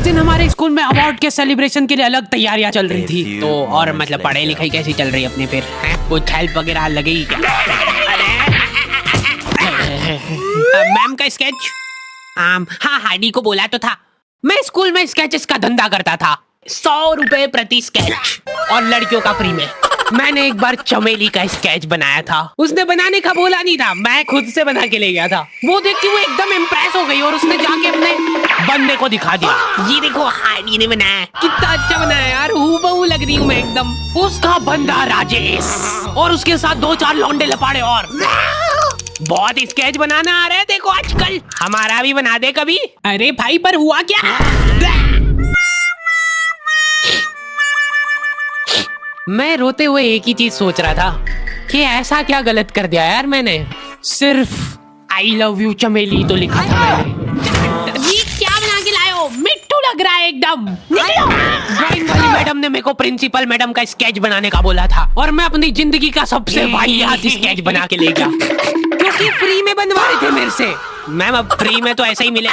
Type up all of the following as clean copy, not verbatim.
दिन हमारे स्कूल में अवार्ड के सेलिब्रेशन के लिए अलग तैयारियां चल रही थी। तो और मतलब पढ़ाई लिखाई कैसी चल रही है अपनी फिर? कुछ हेल्प वगैरह लगेगी क्या? मैम का स्केच? हाँ हार्डी को बोला तो था। मैं स्कूल में स्केचेस का धंधा करता था, 100 रुपए प्रति स्केच और लड़कियों का फ्री में। मैंने एक बार चमेली का स्केच बनाया था, उसने बनाने का बोला नहीं था, मैं खुद से बना के ले गया था। वो देख के वो एकदम इम्प्रेस हो गई और उसने जाके अपने बंदे को दिखा दिया, ये देखो हार्डी ने बनाया, कितना अच्छा बनाया यार, हूबहू लग रही हूँ मैं एकदम। उसका बंदा राजेश और उसके साथ 2-4 लौंडे लपाड़े और बहुत स्केच बनाना आ रहा है देखो आजकल, हमारा भी बना दे कभी। अरे भाई पर हुआ क्या? मैं रोते हुए एक ही चीज सोच रहा था कि ऐसा क्या गलत कर दिया यार मैंने। सिर्फ आई लव यू चमेली तो लिखा था मैंने। ये क्या बना के लाए हो? मिट्टू लग रहा है एकदम। ड्राइंग वाली मैडम ने मेरे को प्रिंसिपल मैडम का स्केच बनाने का बोला था और मैं अपनी जिंदगी का सबसे वाहियात स्केच बना के ले गया, क्योंकि फ्री में बनवा रहे थे मेरे से। मैम अब फ्री में तो ऐसे ही मिले।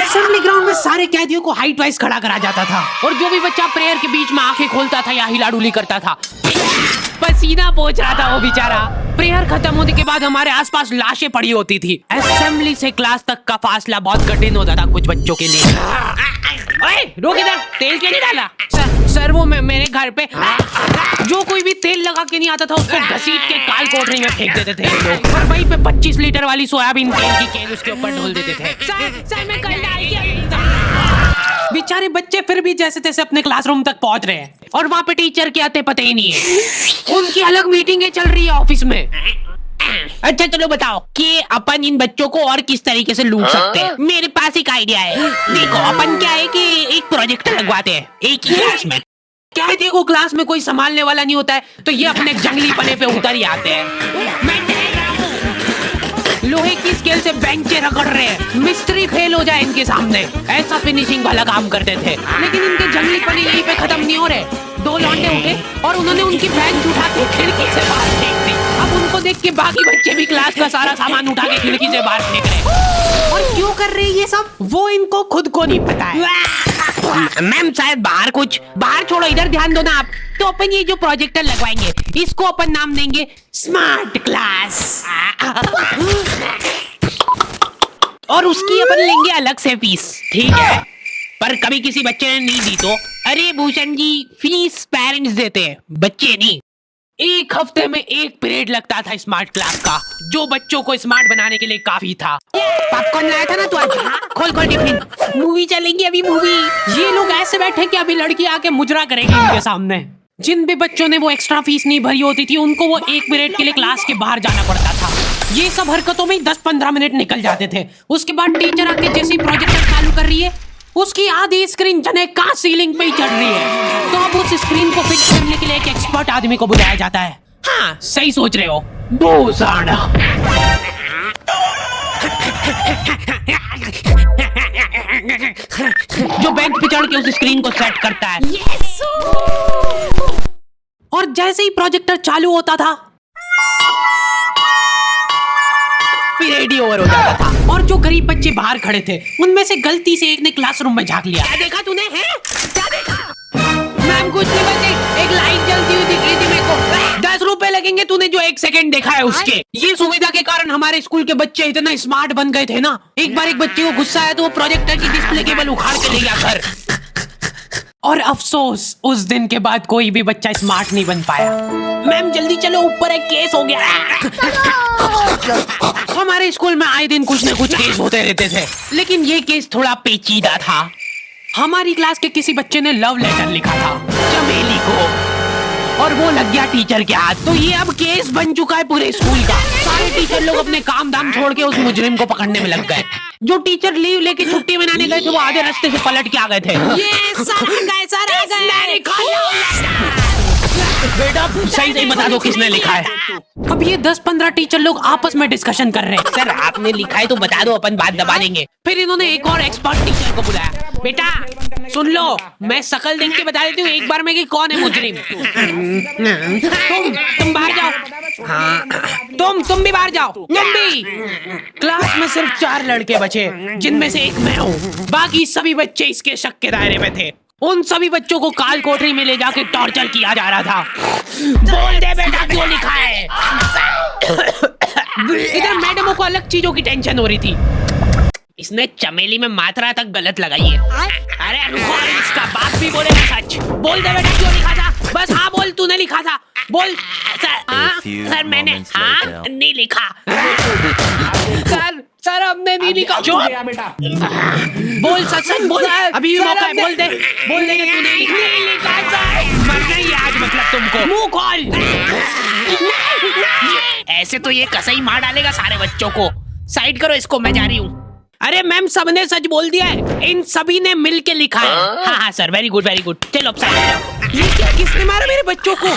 असेंबली ग्राउंड में सारे कैदियों को हाइट वाइज खड़ा करा जाता था और जो भी बच्चा प्रेयर के बीच में आंखें खोलता था या हिलाडुली करता था, पसीना पोंछ रहा था वो बेचारा। प्रेयर खत्म होने के बाद हमारे आसपास लाशें पड़ी होती थी। असेंबली से क्लास तक का फासला बहुत कठिन होता था कुछ बच्चों के लिए। ओए रोक इधर, तेल क्यों नहीं डाला? सर वो मेरे घर पे जो कोई भी तेल लगा के नहीं आता था उसको घसीट के काल कोठरी में फेंक देते थे लोग, और वहीं पे 25 लीटर वाली सोयाबीन तेल की केन उसके ऊपर ढोल देते थे। सर मैं कल बेचारे बच्चे फिर भी जैसे तैसे अपने क्लासरूम तक पहुंच रहे हैं और वहाँ पे टीचर के आते पता ही नहीं है, उनकी अलग मीटिंगें चल रही है ऑफिस में। अच्छा चलो बताओ कि अपन इन बच्चों को और किस तरीके से लूट सकते हैं। मेरे पास एक आइडिया है। देखो अपन क्या है कि एक प्रोजेक्टर लगवाते हैं एक ही क्लास में। क्या है, देखो क्लास में कोई संभालने वाला नहीं होता है तो ये अपने जंगली पने पे उतर ही आते हैं। मैं लोहे की स्केल से बेंचे रगड़ रहे हैं, मिस्त्री फेल हो जाए इनके सामने, ऐसा फिनिशिंग वाला काम करते थे। लेकिन इनके जंगली पने यहीं पे खत्म नहीं हो रहे। 2 लौंडे उठे और उन्होंने उनकी बेंच उठा के खिड़की से बाहर फेंक दी। अब उनको देख के बाकी बच्चे भी क्लास का सारा सामान उठा के खिड़की से बाहर फेंक रहे। और क्यों कर रहे हैं ये सब, वो इनको खुद को नहीं पता है। मैम शायद बाहर छोड़ो, इधर ध्यान दो ना आप। तो अपन ये जो प्रोजेक्टर लगवाएंगे इसको अपन नाम देंगे स्मार्ट क्लास, और उसकी अपन लेंगे अलग से फीस, ठीक है? पर कभी किसी बच्चे ने नहीं दी तो अरे भूषण जी फीस पेरेंट्स देते हैं, बच्चे नहीं। एक हफ्ते में 1 पीरियड लगता था स्मार्ट क्लास का, जो बच्चों को स्मार्ट बनाने के लिए काफी था। पॉपकॉर्न लाया था ना तू आज? खोल टिफिन, मूवी चलेंगी अभी मूवी। ये लोग ऐसे बैठे कि अभी लड़की आके मुजरा करेगी इनके सामने। जिन भी बच्चों ने वो एक्स्ट्रा फीस नहीं भरी होती थी उनको वो 1 पीरियड के लिए क्लास के बाहर जाना पड़ता था। ये सब हरकतों में 10-15 मिनट निकल जाते थे। उसके बाद टीचर आके जैसी प्रोजेक्टर चालू कर रही है उसकी आधी स्क्रीन जने का सीलिंग पे ही चढ़ रही है, तो अब उस स्क्रीन को फिक्स करने के लिए एक एक्सपर्ट आदमी को बुलाया जाता है। हाँ सही सोच रहे हो, बोसाना। जो बेंच पे चढ़ के उस स्क्रीन को सेट करता है। और जैसे ही प्रोजेक्टर चालू होता था पीरियड ही ओवर हो जाता था और जो गरीब बच्चे बाहर खड़े थे उनमें से गलती से एक ने क्लासरूम में झांक लिया। क्या देखा तूने? हैं? क्या देखा? मैम कुछ नहीं, बस एक लाइट जलती हुई दिख रही थी मेरे को। 10 रुपए लगेंगे तूने जो 1 सेकंड देखा है उसके। ये सुविधा के कारण हमारे स्कूल के बच्चे इतना स्मार्ट बन गए थे ना, एक बार एक बच्चे को गुस्सा आया तो वो प्रोजेक्टर की डिस्प्ले केबल उखाड़ के ले गया घर। और अफसोस उस दिन के बाद कोई भी बच्चा स्मार्ट नहीं बन पाया। मैम जल्दी चलो, ऊपर एक केस हो गया। हमारे स्कूल में आए दिन कुछ न कुछ केस होते रहते थे, लेकिन ये केस थोड़ा पेचीदा था। हमारी क्लास के किसी बच्चे ने लव लेटर लिखा था चमेली को और वो लग गया टीचर के हाथ। तो ये अब केस बन चुका है पूरे स्कूल का। सारे टीचर लोग अपने काम धाम छोड़ के उस मुजरिम को पकड़ने में लग गए। जो टीचर लीव लेके छुट्टी मनाने गए थे वो आधे रास्ते से पलट के आ गए थे। ये सर आ गए। बेटा सही सही बता दो किसने लिखा है। अब ये 10-15 टीचर लोग आपस में डिस्कशन कर रहे हैं। सर आपने लिखा है तो बता दो, अपन बात दबा देंगे। फिर इन्होंने एक और एक्सपर्ट टीचर को बुलाया। बेटा सुन लो, मैं शक्ल देख के बता देती हूँ एक बार में कि कौन है मुजरिम। तुम बाहर जाओ। हाँ तुम भी बाहर जाओ, तुम भी। क्लास में सिर्फ 4 लड़के बचे, जिनमें से एक मैं हूँ। बाकी सभी बच्चे इसके शक के दायरे में थे। उन सभी बच्चों को काल कोठरी में ले जाके टॉर्चर किया जा रहा था। बोल दे बेटा क्यों लिखा है। इधर मैडमों को अलग चीजों की टेंशन हो रही थी। इसने चमेली में मात्रा तक गलत लगाई है। अरे रुको, इसका बाप भी बोलेगा सच। बोल दे बेटा क्यों लिखा था। बस हाँ बोल, तूने लिखा था। बोल। सर मैंने नहीं लिखा। सर हमने नहीं लिखा। बोल सच सच बोल, अभी भी मौका है। बोल दे कि तूने नहीं लिखा। मर गई आज मतलब तुमको। मुंह खोल। ऐसे तो ये कसाई मार डालेगा सारे बच्चों को। साइड करो इसको, मैं जा रही हूँ। अरे मैम सबने सच बोल दिया है, इन सभी ने मिल के लिखा है। हाँ sir, very good very good. चलो अब साइड करो। ये क्या, किसने मारा मेरे बच्चों को।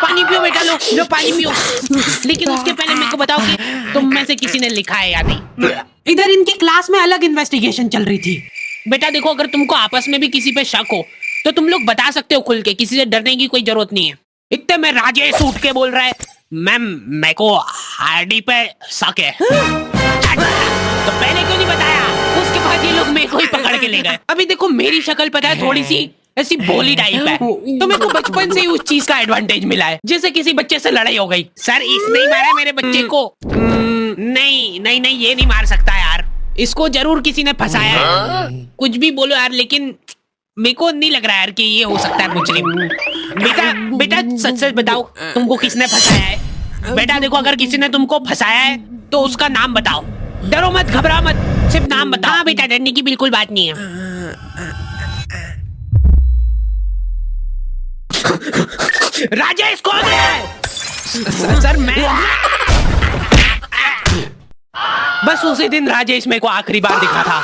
पानी पियो बेटा, लो पानी पियो। लेकिन उसके पहले मेरे को बताओ कि तुम में से किसी ने लिखा है या नहीं। इधर इनकी क्लास में अलग इन्वेस्टिगेशन चल रही थी। बेटा देखो, अगर तुमको आपस में भी किसी पे शक हो तो तुम लोग बता सकते हो खुल के, किसी से डरने की कोई जरूरत नहीं है। इतने में राजेश उठ के बोल रहा है, मैम मेरे को हार्डी पे शक है। तो पहले क्यों नहीं बताया। उसके बाद ये लोग मेरे को ही पकड़ के ले गए। अभी देखो मेरी शक्ल पता है, थोड़ी सी ऐसी भोली टाइप है, तो मेरे को बचपन से ही उस चीज का एडवांटेज मिला है। जैसे किसी बच्चे से लड़ाई हो गई, सर इसने ही मारा मेरे बच्चे को। नहीं ये नहीं मार सकता यार, इसको जरूर किसी ने फंसाया है। कुछ भी बोलो यार, लेकिन मेरे को नहीं लग रहा यार कि ये हो सकता है मुजरिम। बेटा सच सच बताओ, तुमको किसने फंसाया है। बेटा देखो, अगर किसी ने तुमको फंसाया है तो उसका नाम बताओ। डरो मत, घबराओ मत, सिर्फ नाम बताओ। हाँ बेटा, डरने की बिल्कुल बात नहीं है। राजेश कौन है। सर मैं बस उसी दिन राजेश मेरे को आखिरी बार दिखा था।